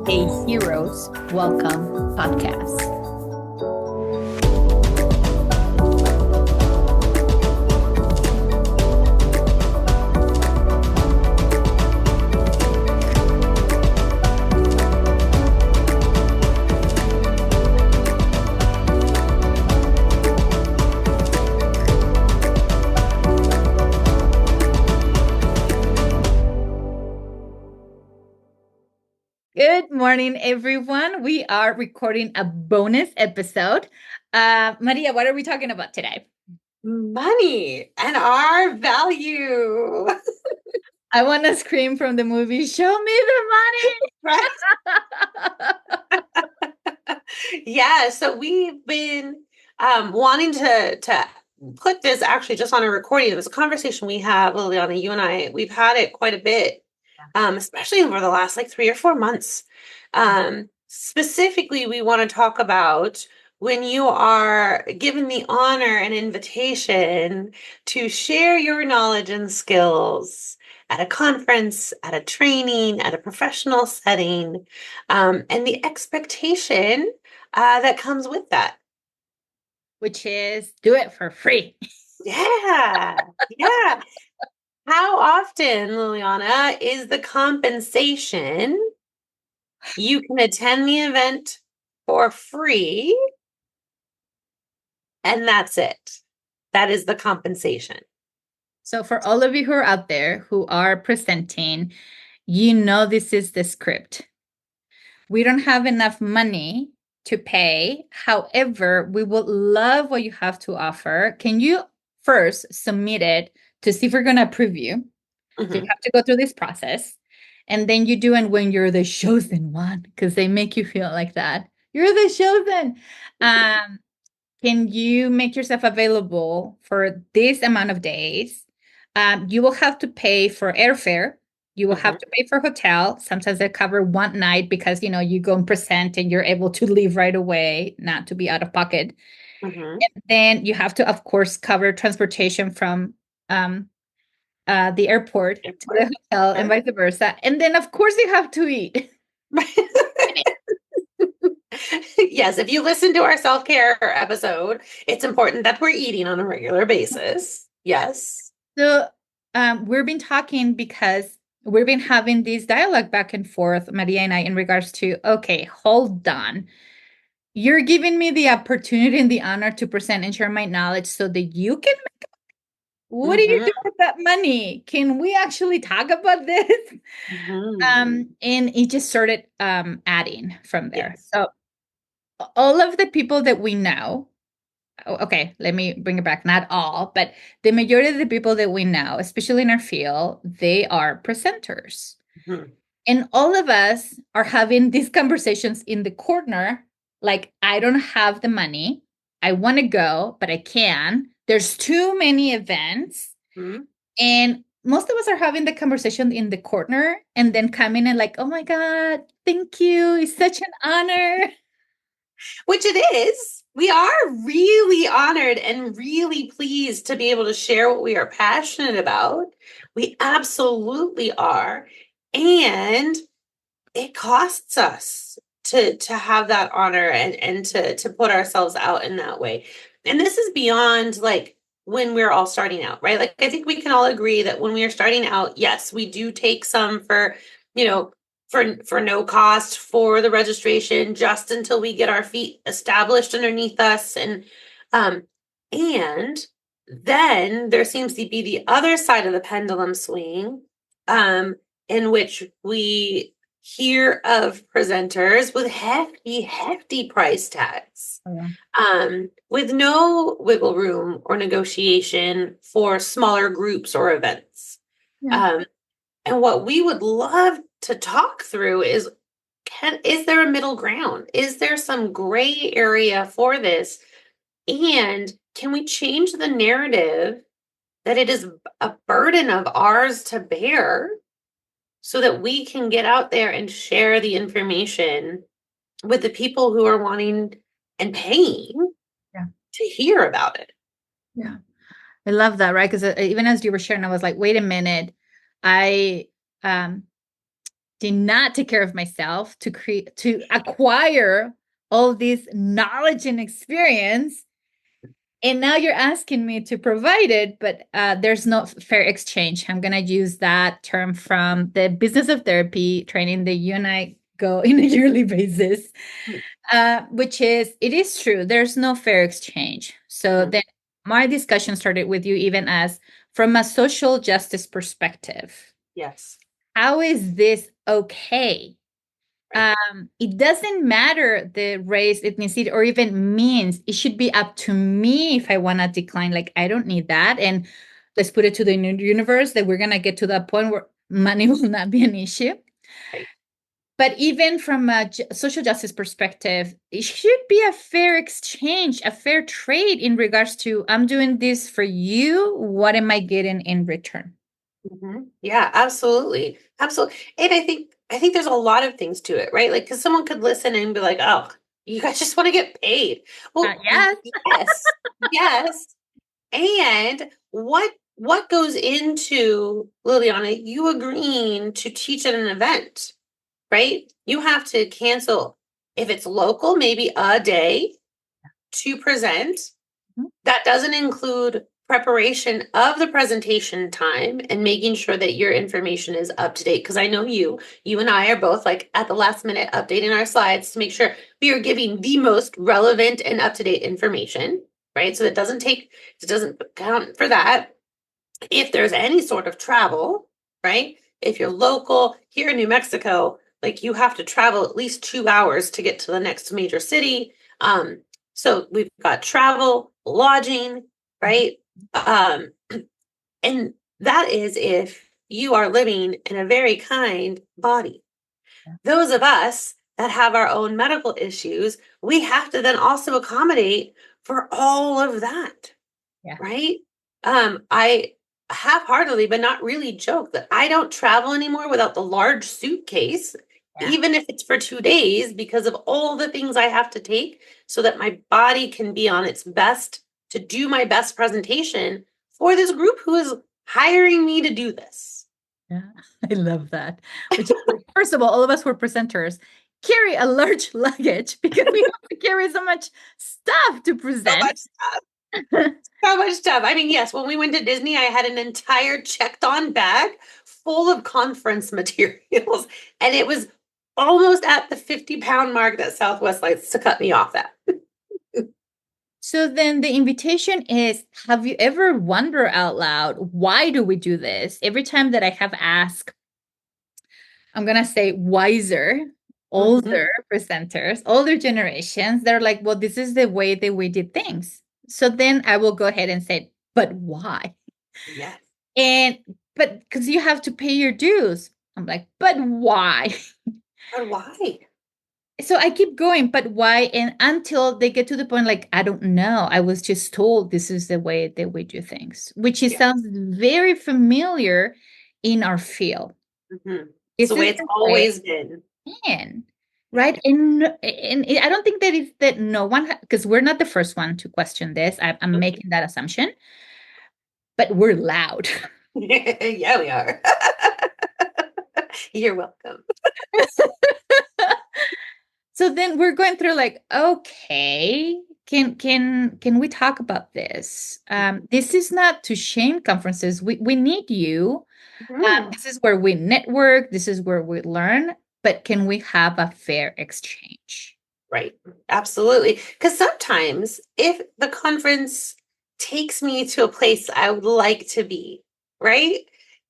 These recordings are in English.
a Heroes Welcome podcast. Good morning, everyone. We are recording a bonus episode. Maria, what are we talking about today? Money and our value. I want to scream from the movie, show me the Right. Yeah. So we've been wanting to put this actually just on a recording. It was a conversation we have, Liliana, you and I, we've had it quite a bit, especially over the last like 3 or 4 months. Specifically, we want to talk about when you are given the honor and invitation to share your knowledge and skills at a conference, at a training, at a professional setting, and the expectation that comes with that. which is do it for free. Yeah. Yeah. How often, Liliana, is the compensation you can attend the event for free and that's it? That is the compensation. So for all of you who are out there who are presenting, you know this is the script. We don't have enough money to pay. However, we would love what you have to offer. Can you first submit it to see if we're going to approve you? So you have to go through this process. And then you do it when you're the chosen one, because they make you feel like that. You're the chosen. Can you make yourself available for this amount of days? You will have to pay for airfare. You will have to pay for hotel. Sometimes they cover one night because, you go and present and you're able to leave right away, not to be out of pocket. And then you have to, of course, cover transportation from the airport to the hotel and vice versa. And then, of course, you have to eat. Yes, if you listen to our self-care episode, it's important that we're eating on a regular basis. Yes. So we've been talking because we've been having this dialogue back and forth, Maria and I, in regards to, okay, hold on. You're giving me the opportunity and the honor to present and share my knowledge so that you can make. What do you do with that money? Can we actually talk about this? And it just started adding from there. Yes. So all of the people that we know, okay, let me bring it back. Not all, but the majority of the people that we know, especially in our field, they are presenters. And all of us are having these conversations in the corner, like, I don't have the money. I want to go, but I can. There's too many events. And most of us are having the conversation in the corner and then coming and like, oh my God, thank you. It's such an honor. Which it is. We are really honored and really pleased to be able to share what we are passionate about. We absolutely are. And it costs us to have that honor and to put ourselves out in that way. And this is beyond like when we're all starting out, right? Like I think we can all agree that when we are starting out, yes, we do take some for, for no cost for the registration just until we get our feet established underneath us. And then there seems to be the other side of the pendulum swing, in which we hear of presenters with hefty price tags, with no wiggle room or negotiation for smaller groups or events. And what we would love to talk through is there a middle ground? Is there some gray area for this? And can we change the narrative that it is a burden of ours to bear so that we can get out there and share the information with the people who are wanting and paying to hear about it? Yeah. I love that, right? Because even as you were sharing, I was like, wait a minute. I did not take care of myself to acquire all this knowledge and experience. And now you're asking me to provide it, but there's no fair exchange. I'm going to use that term from the business of therapy training that you and I go in a yearly basis, which is, it is true. There's no fair exchange. So then my discussion started with you even as from a social justice perspective. Yes. How is this okay? Right. It doesn't matter the race, ethnicity, or even means. It should be up to me if I want to decline. Like, I don't need that. And let's put it to the universe that we're going to get to that point where money will not be an issue. Right. But even from a social justice perspective, it should be a fair exchange, a fair trade in regards to, I'm doing this for you. What am I getting in return? Yeah, absolutely. Absolutely. And I think there's a lot of things to it, right? Like, because someone could listen and be like, oh, you guys just want to get paid. Well, Yes. yes, yes. And what goes into, Liliana, you agreeing to teach at an event, right? You have to cancel, if it's local, maybe a day to present. That doesn't include preparation of the presentation time and making sure that your information is up to date. Because I know you and I are both like at the last minute updating our slides to make sure we are giving the most relevant and up to date information, right? So it doesn't count for that. If there's any sort of travel, right? If you're local here in New Mexico, like you have to travel at least 2 hours to get to the next major city. So we've got travel, lodging, right? Um, and that is if you are living in a very kind body. Those of us that have our own medical issues, we have to then also accommodate for all of that, Yeah. right? I half-heartedly, but not really joke that I don't travel anymore without the large suitcase, Yeah. even if it's for 2 days, because of all the things I have to take so that my body can be on its best to do my best presentation for this group who is hiring me to do this. Yeah, I love that. Which is, first of all of us who are presenters carry a large luggage because we have to carry so much stuff to So present. much stuff. So much stuff. I mean, yes, when we went to Disney, I had an entire checked on bag full of conference materials, and it was almost at the 50-pound mark that Southwest likes to cut me off at. So then the invitation is, have you ever wondered out loud, why do we do this? Every time that I have asked, I'm going to say wiser, older presenters, older generations, they're like, well, this is the way that we did things. So then I will go ahead and say, but why? Yes. And, but because you have to pay your dues. I'm like, but why? But why? So I keep going, but why? And until they get to the point, like, I don't know. I was just told this is the way that we do things, which it Yeah. sounds very familiar in our field. It's This the way is it's the way always been. in, right? And I don't think that no one, because we're not the first one to question this. I'm making that assumption, but we're loud. Yeah, we are. You're welcome. So then we're going through like, okay, can we talk about this? This is not to shame conferences. We need you. This is where we network. This is where we learn. But can we have a fair exchange? Right. Absolutely. Because sometimes if the conference takes me to a place I would like to be, right,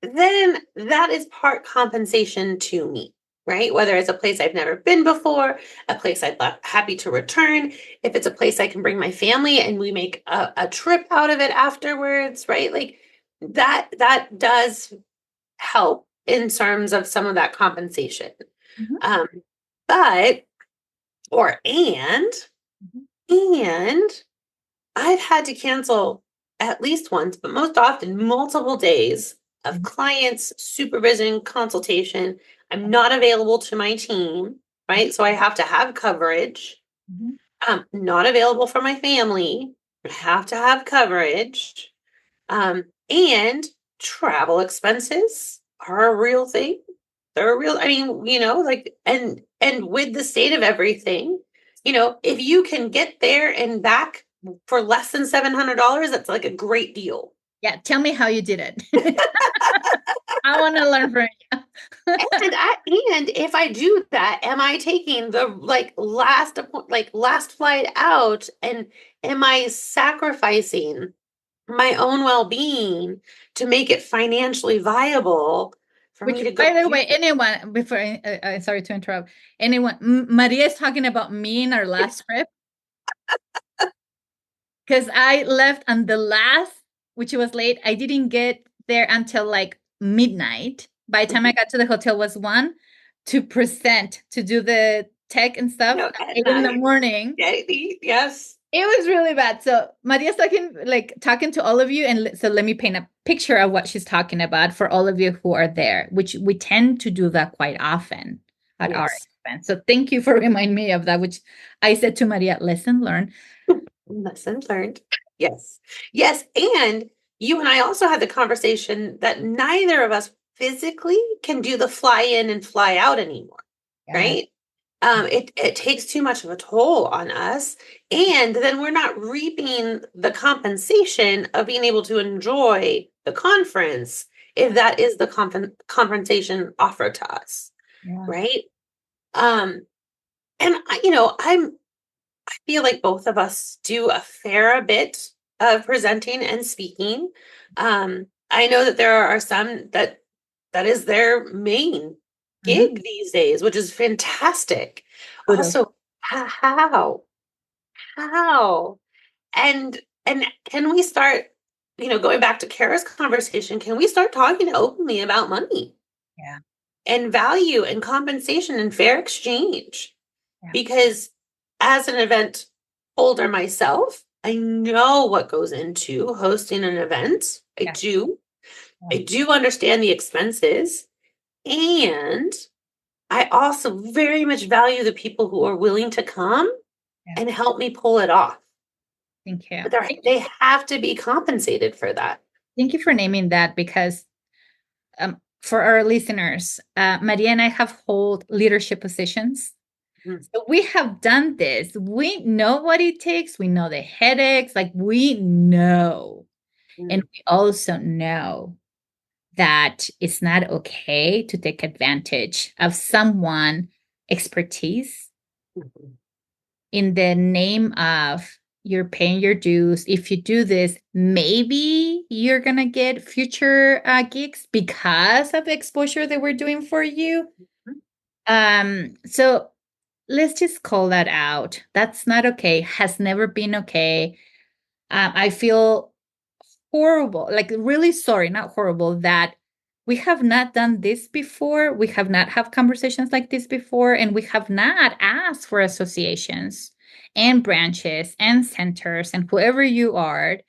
then that is part compensation to me, right? Whether it's a place I've never been before, a place I'd happy to return, if it's a place I can bring my family and we make a trip out of it afterwards, right? Like that does help in terms of some of that compensation. Mhm. Um, but or Mhm. and I've had to cancel at least once, but most often multiple days of Mhm. clients, supervision, consultation. I'm not available to my team, right? So I have to have coverage. Mhm. I'm not available for my family. I have to have coverage. And travel expenses are a real thing. They're real. I mean, like, and with the state of everything, if you can get there and back for less than $700, that's like a great deal. Yeah, tell me how you did it. I want to learn from you. And if I do that, am I taking the last flight out, and am I sacrificing my own well-being to make it financially viable for Which, me to go by the do way, anyone, before, sorry to interrupt, anyone, Maria is talking about me in our last trip because I left on the last, which was late. I didn't get there until like midnight. By the time I got to the hotel was 1 to present, to do the tech and stuff at at 8 in the night? morning. Yeah, yes. It was really bad. So Maria's talking to all of you, and so let me paint a picture of what she's talking about for all of you who are there, which we tend to do that quite often at our Yes. expense. So thank you for reminding me of that, which I said to Maria, lesson learned. Lesson learned. Yes. Yes. And you and I also had the conversation that neither of us physically can do the fly in and fly out anymore, Yeah, right? It takes too much of a toll on us. And then we're not reaping the compensation of being able to enjoy the conference if that is the compensation offered to us, yeah, right? Um, and I feel like both of us do a fair bit of presenting and speaking. I know that there are some that is their main hmm, gig these days, which is fantastic. kudos. Also, how, how, and can we start, going back to Kara's conversation, can we start talking openly about money Yeah, and value and compensation and fair exchange? yeah, Because as an event holder myself, I know what goes into hosting an event. I yeah, do. yeah, I do understand the expenses. And I also very much value the people who are willing to come yeah. and help me pull it off. Thank you. But they have to be compensated for that. Thank you for naming that because for our listeners, Maria and I have hold leadership positions. Mhm. So we have done this. We know what it takes. We know the headaches. Like we know. And Mhm. we also know that it's not okay to take advantage of someone expertise Mhm. in the name of you're paying your dues. If you do this, maybe you're gonna get future gigs because of the exposure that we're doing for you. So let's just call that out. That's not okay. Has never been okay. I feel horrible, like really sorry, not horrible, that we have not done this before. We have not had conversations like this before, and we have not asked for associations and branches and centers and whoever you are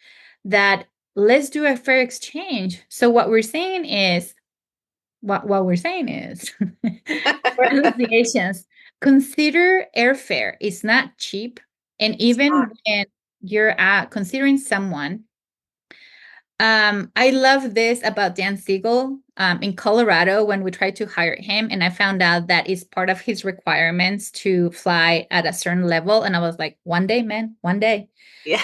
that let's do a fair exchange. So what we're saying is for associations, consider airfare. It's not cheap. And even when you're considering someone, I love this about Dan Siegel in Colorado when we tried to hire him, and I found out that is part of his requirements to fly at a certain level. And I was like, one day, man, one day. Yeah.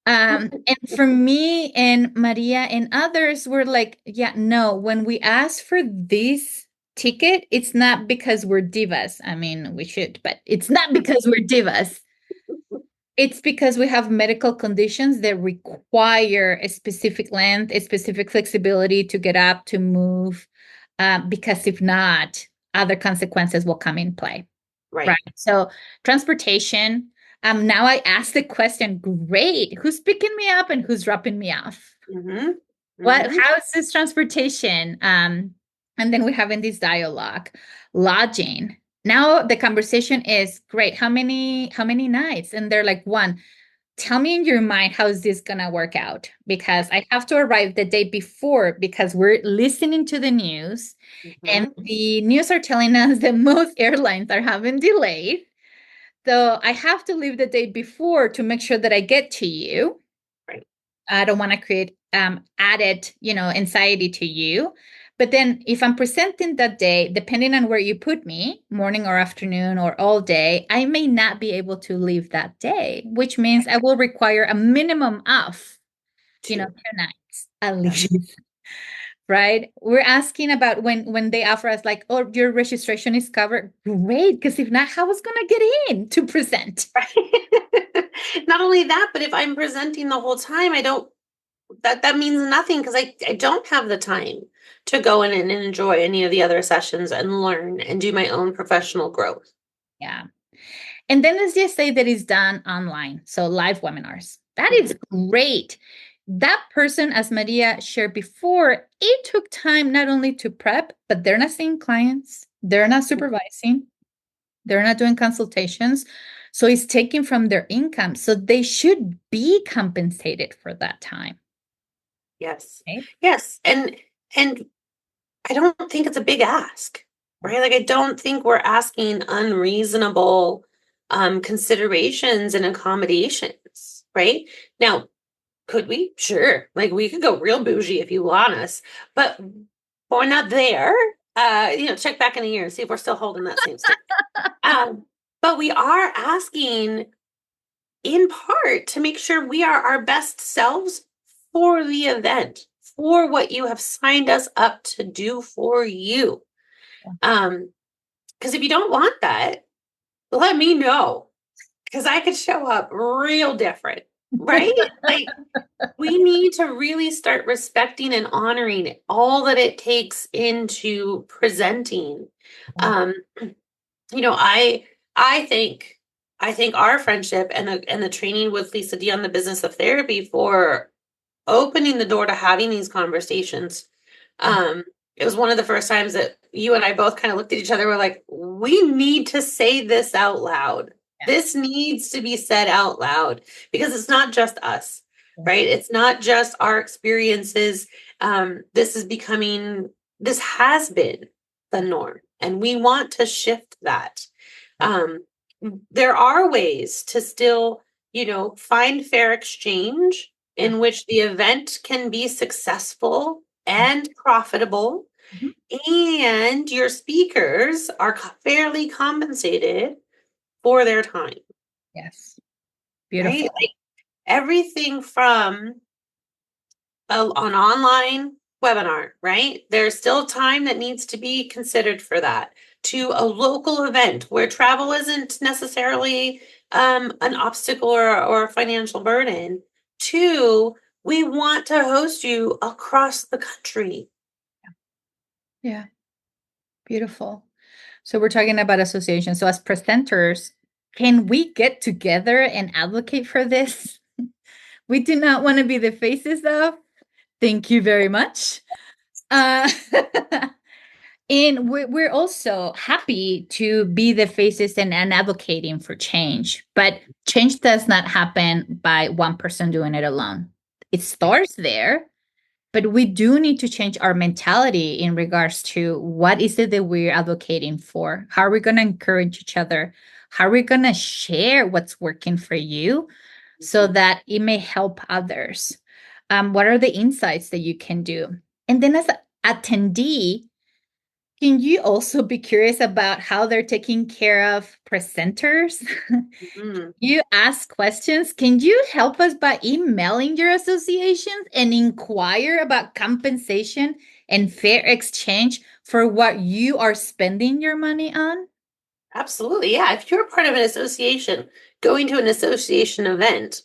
And for me and Maria and others, were like, yeah, no, when we ask for this ticket, it's not because we're divas. I mean, we should, but it's not because we're divas. It's because we have medical conditions that require a specific length, a specific flexibility to get up, to move, because if not, other consequences will come in play. Right. Right. So, transportation. Now I ask the question, great, who's picking me up and who's dropping me off? Mm-hmm. What, Mm-hmm. how is this transportation? And then we're having this dialogue. Lodging. Now the conversation is great. How many nights? And they're like, one. Tell me in your mind, how is this gonna work out? Because I have to arrive the day before because we're listening to the news, and Mm-hmm. the news are telling us that most airlines are having delays. So I have to leave the day before to make sure that I get to you. Right. I don't want to create added, anxiety to you. But then if I'm presenting that day, depending on where you put me, morning or afternoon or all day, I may not be able to leave that day, which means I will require a minimum of, 2 nights at Yes. least. Right? We're asking about when they offer us like, oh, your registration is covered. Great, because if not, how was gonna get in to present? Right. Not only that, but if I'm presenting the whole time, I don't that means nothing because I don't have the time to go in and enjoy any of the other sessions and learn and do my own professional growth. Yeah. And then let's just say that it's done online. So live webinars. That is great. That person, as Maria shared before, it took time not only to prep, but they're not seeing clients, they're not supervising, they're not doing consultations. So it's taken from their income. So they should be compensated for that time. Yes. Right? Yes. And I don't think it's a big ask, right? Like I don't think we're asking unreasonable considerations and accommodations, right? Now, could we? Sure. Like we could go real bougie if you want us, but we're not there. Check back in a year and see if we're still holding that same stick. Um, but we are asking in part to make sure we are our best selves for the event, for what you have signed us up to do for you. Because if you don't want that, let me know. Because I could show up real different, right? Like we need to really start respecting and honoring all that it takes into presenting. Um, I think our friendship and the training with Lisa Dion, the business of therapy, for opening the door to having these conversations. Um, it was one of the first times that you and I both kind of looked at each other. We're like, we need to say this out loud. Yeah. This needs to be said out loud because it's not just us, right? It's not just our experiences. This has been the norm, and we want to shift that. Um, there are ways to still, find fair exchange in which the event can be successful and profitable, Mhm. and your speakers are fairly compensated for their time, Yes. right? Beautiful. Like everything from an online webinar, right? There's still time that needs to be considered for that, to a local event where travel isn't necessarily an obstacle or a financial burden, to we want to host you across the country. Yeah. Beautiful. So we're talking about association. So as presenters, can we get together and advocate for this? We do not want to be the faces of. Thank you very much. Uh, and we're also happy to be the faces and advocating for change. But change does not happen by one person doing it alone. It starts there, but we do need to change our mentality in regards to what is it that we're advocating for? How are we going to encourage each other? How are we going to share what's working for you so that it may help others? What are the insights that you can do? And then as an attendee, can you also be curious about how they're taking care of presenters? Mhm. You ask questions. Can you help us by emailing your associations and inquire about compensation and fair exchange for what you are spending your money on? Absolutely. Yeah. If you're part of an association, going to an association event,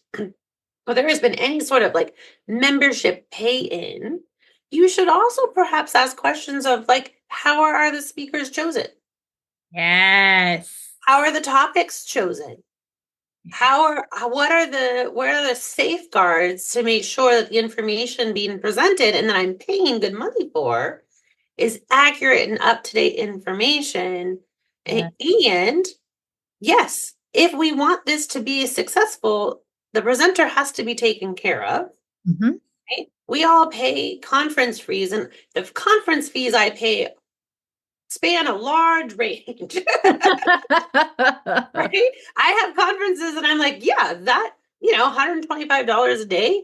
or there has been any sort of like membership pay in, you should also perhaps ask questions of like, how are the speakers chosen? Yes. How are the topics chosen? What are the safeguards to make sure that the information being presented and that I'm paying good money for is accurate and up to date information? Yeah. And yes, if we want this to be successful, the presenter has to be taken care of. Mhm. Right? We all pay conference fees, and the conference fees I pay span a large range. Right? I have conferences and I'm like, yeah, $125 a day.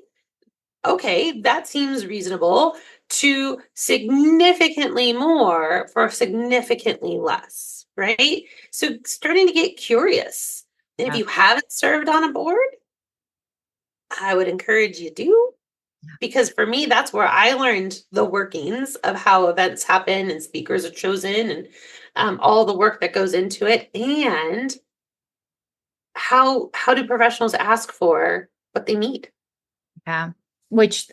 Okay, that seems reasonable. to significantly more for significantly less, right? So starting to get curious. And if Yeah. you haven't served on a board, I would encourage you to, because for me, that's where I learned the workings of how events happen and speakers are chosen and all the work that goes into it. And how do professionals ask for what they need? Yeah. Which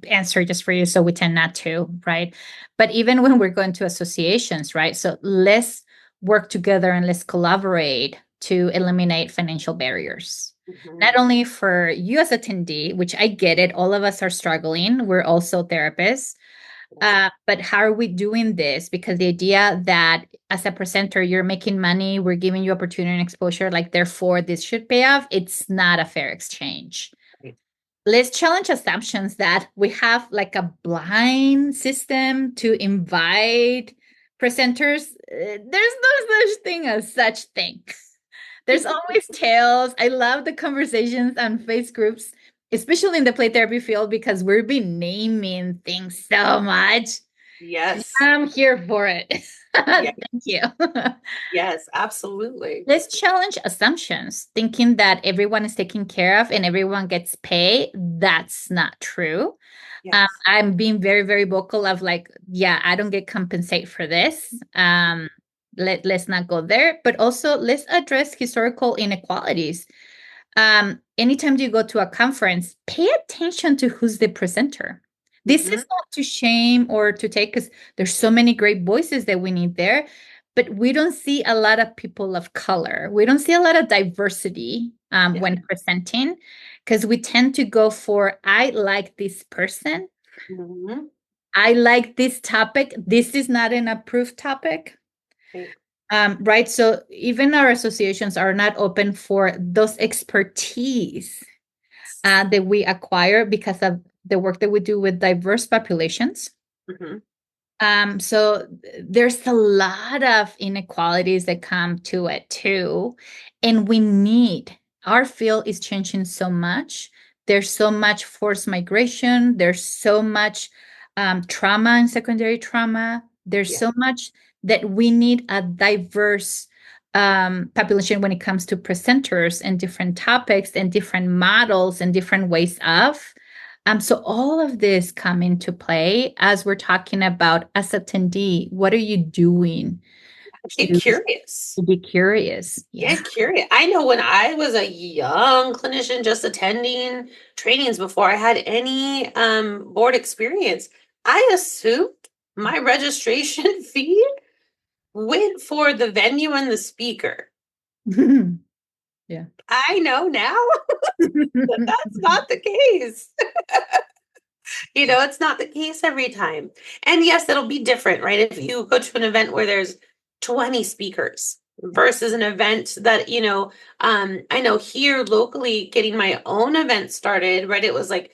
answer just for you. So we tend not to, right? But even when we're going to associations, right? So let's work together and let's collaborate to eliminate financial barriers. Not Mhm. only for you as attendee, which I get it, all of us are struggling. We're also therapists. But how are we doing this? Because the idea that as a presenter, you're making money, we're giving you opportunity and exposure, like therefore this should pay off. It's not a fair exchange. Right. Let's challenge assumptions that we have like a blind system to invite presenters. There's no such thing as such thing. There's always tales. I love the conversations on face groups, especially in the play therapy field, because we've been naming things so much. Yes. I'm here for it. Yeah. Thank you. Yes, absolutely. Let's challenge assumptions, thinking that everyone is taken care of and everyone gets paid. That's not true. Yes. I'm being very, very vocal of like, yeah, I don't get compensated for this. Let's not go there, but also let's address historical inequalities. Anytime you go to a conference, pay attention to who's the presenter. This Hmm. is not to shame or to take, because there's so many great voices that we need there, but we don't see a lot of people of color. We don't see a lot of diversity Yeah. when presenting, because we tend to go for, I like this person. Hmm. I like this topic. This is not an approved topic. Right. Right. So even our associations are not open for those expertise that we acquire because of the work that we do with diverse populations. Hmm. So there's a lot of inequalities that come to it too. And we need, our field is changing so much. There's so much forced migration. There's so much trauma and secondary trauma. There's Yeah. so much that we need a diverse population when it comes to presenters and different topics and different models and different ways of. So all of this come into play as we're talking about as attendee, what are you doing Get to curious. be curious? Yeah. Get curious. I know when I was a young clinician just attending trainings before I had any board experience, I assumed my registration fee went for the venue and the speaker. Yeah. I know now that that's not the case. It's not the case every time. And yes, it'll be different, right? If you go to an event where there's 20 speakers versus an event that, I know here locally getting my own event started, right? It was like,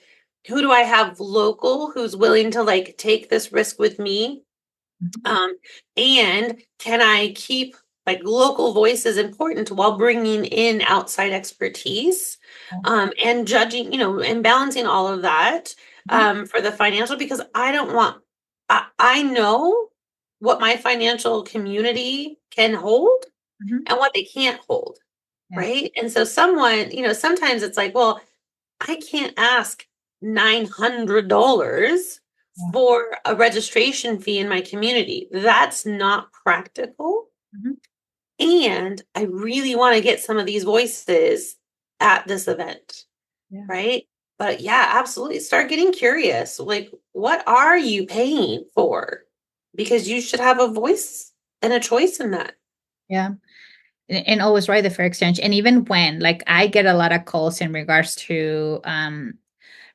who do I have local who's willing to like take this risk with me? Um, and can I keep like local voices important while bringing in outside expertise, and judging, and balancing all of that for the financial, because I know what my financial community can hold Mhm. and what they can't hold, Yeah. right? And so sometimes it's like, well, I can't ask $900 Yeah. for a registration fee in my community. That's not practical. Mhm. And I really want to get some of these voices at this event, Yeah. right? But yeah, absolutely. Start getting curious. Like, what are you paying for? Because you should have a voice and a choice in that. Yeah. And always write the fair exchange. And even when, like, I get a lot of calls in regards to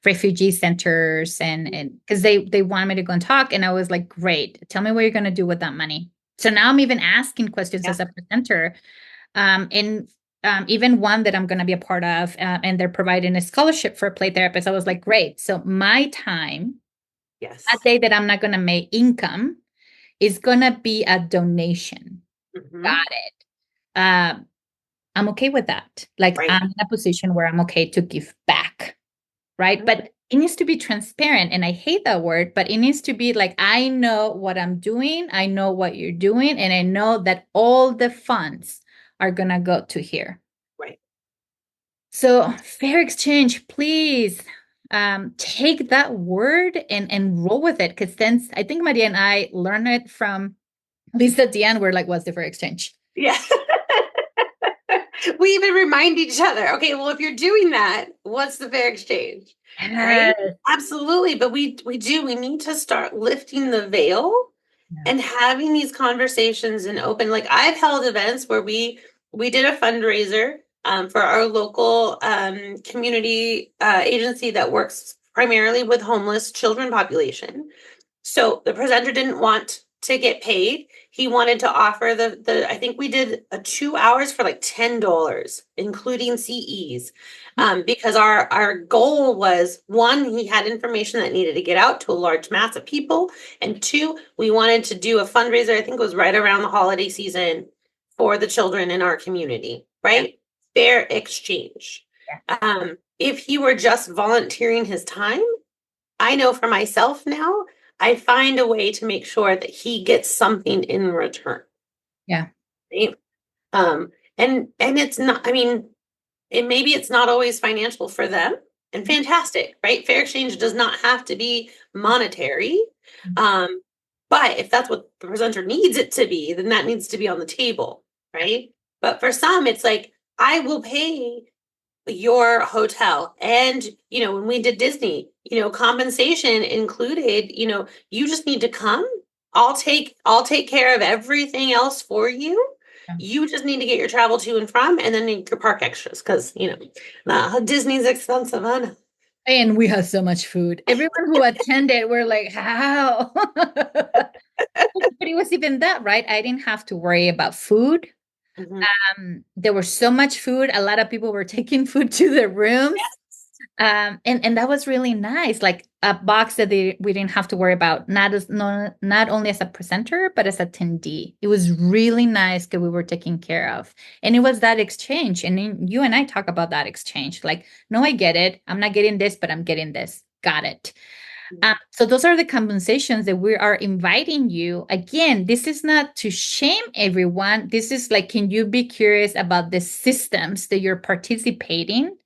refugee centers and because they want me to go and talk, and I was like, great, tell me what you're going to do with that money. So now I'm even asking questions Yeah. as a presenter, and even one that I'm going to be a part of, and they're providing a scholarship for a play therapist. I was like, great, so my time, that Yes. day that I'm not going to make income, is going to be a donation. Got Hmm. it. I'm okay with that. Like, Right. I'm in a position where I'm okay to give back. right? But it needs to be transparent. And I hate that word, but it needs to be like, I know what I'm doing. I know what you're doing. And I know that all the funds are going to go to here. Right. So fair exchange, please take that word and roll with it. Because then I think Maria and I learned it from Lisa Dion. We're like, what's the fair exchange? Yeah. We even remind each other, okay, well, if you're doing that, what's the fair exchange? Right? Yes. Absolutely. But we need to start lifting the veil Yeah. and having these conversations and open. Like I've held events where we did a fundraiser for our local community agency that works primarily with homeless children population. So the presenter didn't want to get paid. He wanted to offer the I think we did a 2 hours for like $10, including CEs. Because our goal was one, he had information that needed to get out to a large mass of people, and two, we wanted to do a fundraiser. I think it was right around the holiday season for the children in our community, right? Yeah. Fair exchange. Yeah. If he were just volunteering his time, I know for myself now, I find a way to make sure that he gets something in return. Yeah. Right? And it's not, I mean, maybe it's not always financial for them, and fantastic, right? Fair exchange does not have to be monetary. Um, but if that's what the presenter needs it to be, then that needs to be on the table, right? But for some, it's like, I will pay your hotel. And, when we did Disney, compensation included, you just need to come. I'll take care of everything else for you. Yeah. You just need to get your travel to and from, and then your park extras, because Disney's expensive, huh? And we had so much food. Everyone who attended were like, how? But it was even that, right? I didn't have to worry about food. Mhm. There was so much food. A lot of people were taking food to their rooms. And that was really nice. Like a box that we didn't have to worry about, not only as a presenter, but as attendee. It was really nice that we were taken care of. And it was that exchange. And then you and I talk about that exchange. Like, no, I get it. I'm not getting this, but I'm getting this. Got it. So those are the compensations that we are inviting you. Again, this is not to shame everyone. This is like, can you be curious about the systems that you're participating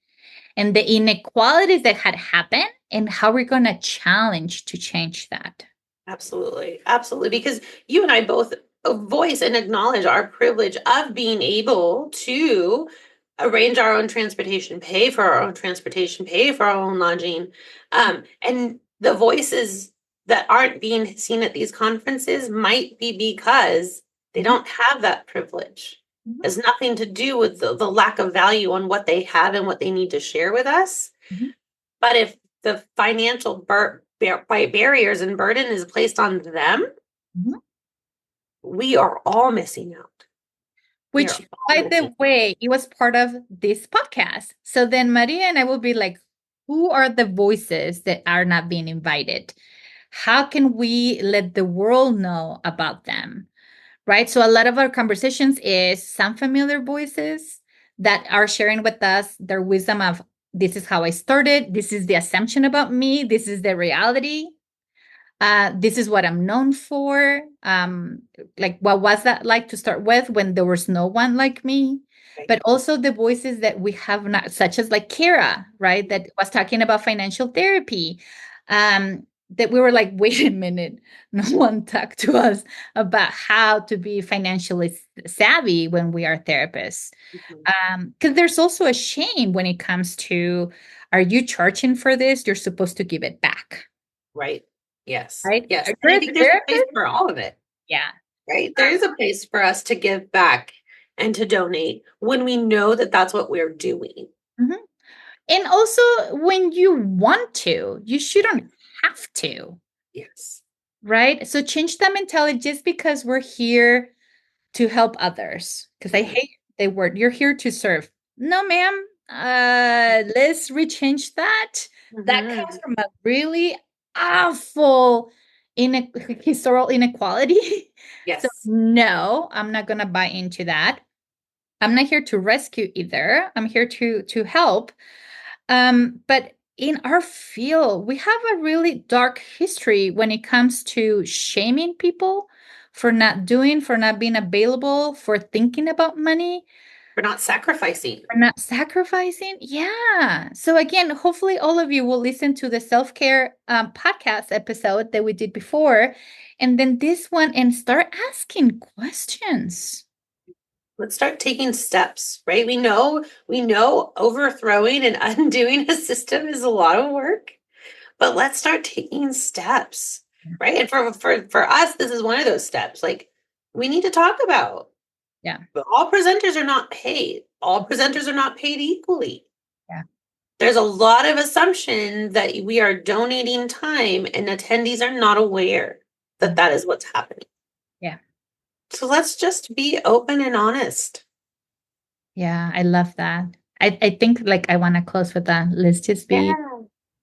and the inequalities that had happened and how we're going to challenge to change that? Absolutely. Absolutely. Because you and I both voice and acknowledge our privilege of being able to arrange our own transportation, pay for our own transportation, pay for our own lodging. And the voices that aren't being seen at these conferences might be because they don't have that privilege. Mhm. It has nothing to do with the lack of value on what they have and what they need to share with us. Mhm. But if the financial barriers and burden is placed on them, Mhm. we are all missing out. We are Which, all by missing. the way, it was part of this podcast. So then Maria and I will be like, who are the voices that are not being invited? How can we let the world know about them? Right. So a lot of our conversations is some familiar voices that are sharing with us their wisdom of this is how I started. This is the assumption about me. This is the reality. This is what I'm known for. Like, what was that like to start with when there was no one like me? Right. But also the voices that we have not, such as like Kara, right, that was talking about financial therapy. That we were like, wait a minute, no one talked to us about how to be financially savvy when we are therapists. Mhm. Because there's also a shame when it comes to, are you charging for this? You're supposed to give it back, Right. Yes. right? Yes. Are And you I a think there's a place therapist? for all of it. Yeah. Right. There is a place for us to give back and to donate when we know that that's what we're doing. Mhm. And also, when you want to, you shouldn't have to, Yes. right? So change that mentality just because we're here to help others. Because I Mhm. hate the word, you're here to serve. No, ma'am. Let's rechange that. That comes Mhm. from a really awful historical inequality. So Yes. no, I'm not gonna buy into that. I'm not here to rescue either. I'm here to help. But in our field, we have a really dark history when it comes to shaming people for not doing, for not being available, for thinking about money, We're not sacrificing. for not sacrificing. Yeah. So, again, hopefully, all of you will listen to the self care podcast episode that we did before, and then this one, and start asking questions. Let's start taking steps, right? We know overthrowing and undoing a system is a lot of work, but let's start taking steps, right? And for us, this is one of those steps. Like, we need to talk about. Yeah. But all presenters are not paid. All presenters are not paid equally. Yeah. There's a lot of assumption that we are donating time, and attendees are not aware that that is what's happening. Yeah. So let's just be open and honest. Yeah, I love that. I think like I want to close with that. Let's just be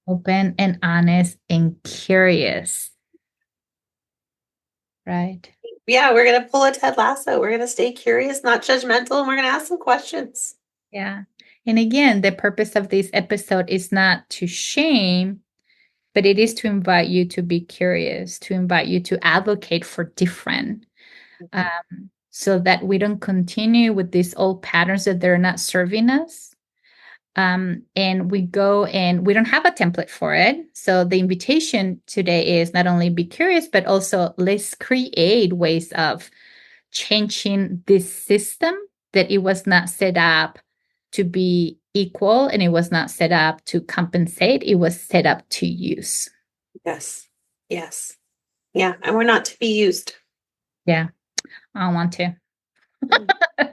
open and honest and curious. Right? Yeah, we're going to pull a Ted Lasso. We're going to stay curious, not judgmental, and we're going to ask some questions. Yeah. And again, the purpose of this episode is not to shame, but it is to invite you to be curious, to invite you to advocate for different, so that we don't continue with these old patterns that they're not serving us. And we go and we don't have a template for it. So the invitation today is not only be curious, but also let's create ways of changing this system that it was not set up to be equal and it was not set up to compensate. It was set up to use. Yes. Yes. Yeah. And we're not to be used. Yeah. I want to. We're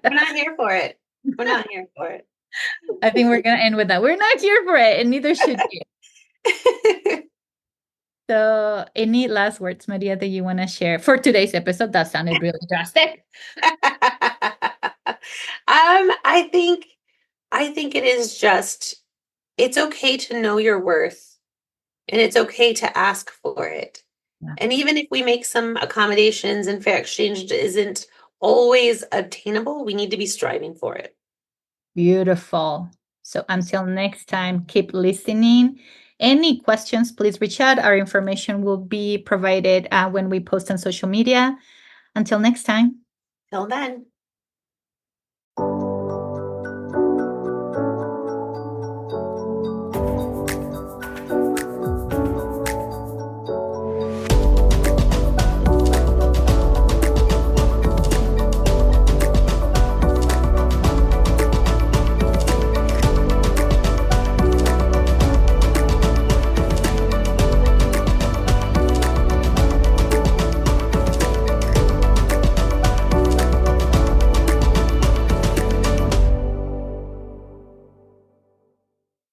not here for it. We're not here for it. I think we're going to end with that. We're not here for it, and neither should you. So, any last words, Maria, that you want to share for today's episode? That sounded really drastic. I think it is just, it's okay to know your worth, and it's okay to ask for it. Yeah. And even if we make some accommodations and fair exchange isn't always obtainable, we need to be striving for it. Beautiful. So until next time, keep listening. Any questions, please reach out. Our information will be provided when we post on social media. Until next time. Till then.